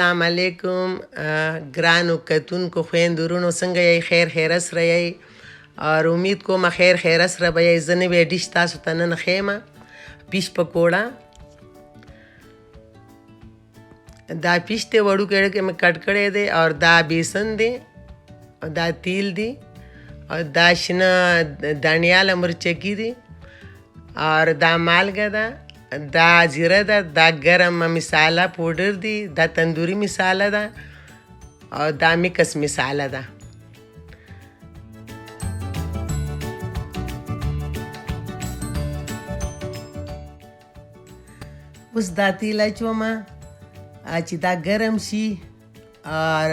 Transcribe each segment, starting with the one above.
السلام علیکم ګرانو کتونکو خویندو ورونو څنګه یې خیر سره یې اور امید کوم خیر سره به یې زه نوی ډیش تاسو ته نن ښیم پیش پکوړه دا پیش دی وړوکی ډکې مې کټ کړی دی اور دا بیسن دی دا تیل دی اور دا شنه دانیاله مرچکي دی اور دا مالګه ده دا زیره ده دا ګرم مساله پودر دی دا تندوري مساله ده او دا میکس مساله ده اوس دا تیل اچوم چې دا ګرم شي اور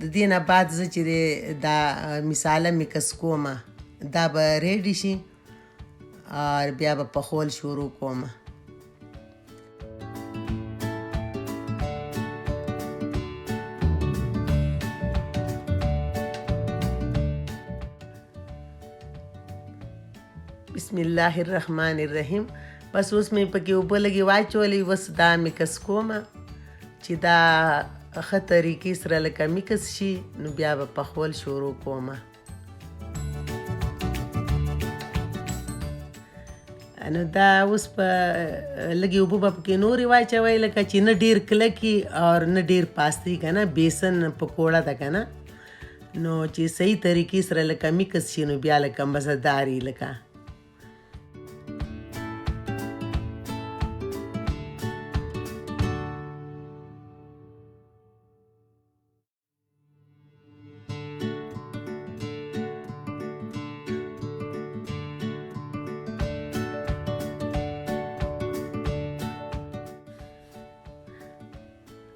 د دې نه بعد زه چې دا مساله میکس کوم دا به ریډي شي اور بیا به پخول شروع کوم بسم الله الرحمن الرحیم بس اوس مې پکې اوبه لږې واچولې اوس دا میکس کوم چې دا ښه طریقې سره لکه میکس شي نو بیا به پخول شروع کوم نو دا اوس په لږې اوبه به پکې نورې واچوئ لکه چې نه ډېر کلکي اور نه ډېر پاستي که نه بیسن پکوړه ده که نه نو چې صحیح طریقې سره لکه میکس شي نو بیا لکه مزهدار وي لکه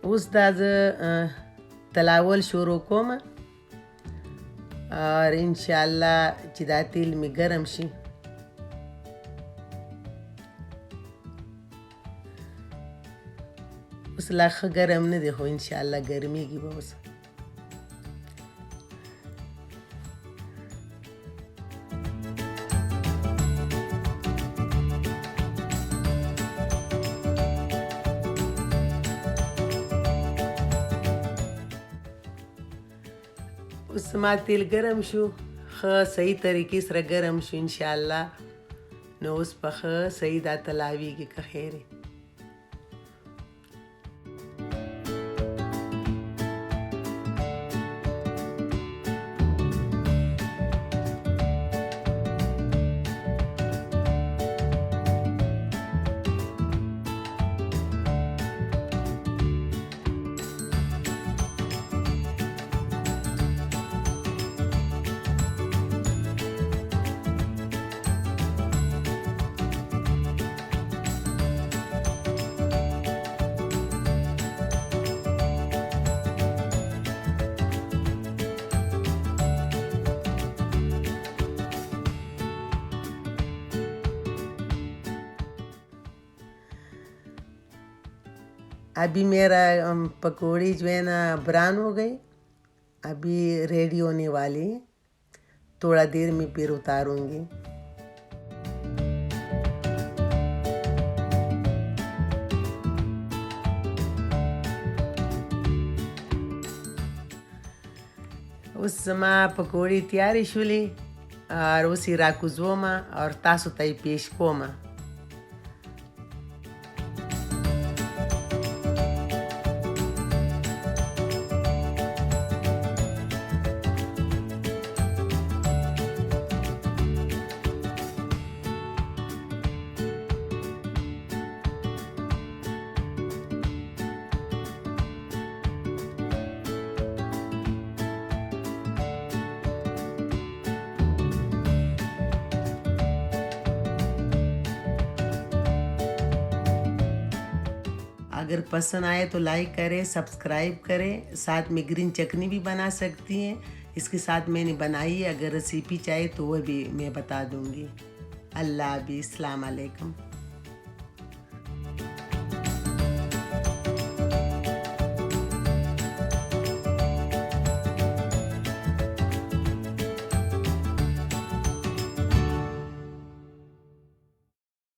اوس دا زه تلاول شروع کوم اور انشاءالله چې دا تیل مې ګرم شي اوس لا ښه ګرم نه دی خو انشاءالله ګرمیږي به اوس اوس ما تیل ګرم شو ښه صحیح طریقې سره ګرم شو انشاءالله نو اوس په ښه صحیح دا تلاویږي که خیر अभी मेरा पकौड़ी जो है ना ब्राउन हो गई अभी रेडी होने वाली है थोड़ा देर में फिर उतारूंगी उस समय पकौड़ी तैयारी शुली और उसी राकुजोमा और तासु तई पेश कोमा अगर पसंद आए तो लाइक करें सब्सक्राइब करें साथ में ग्रीन चटनी भी बना सकती हैं इसके साथ मैंने बनाई है अगर रेसिपी चाहे तो वह भी मैं बता दूंगी अल्लाह हाफ़िज़ अस्सलाम वालेकुम।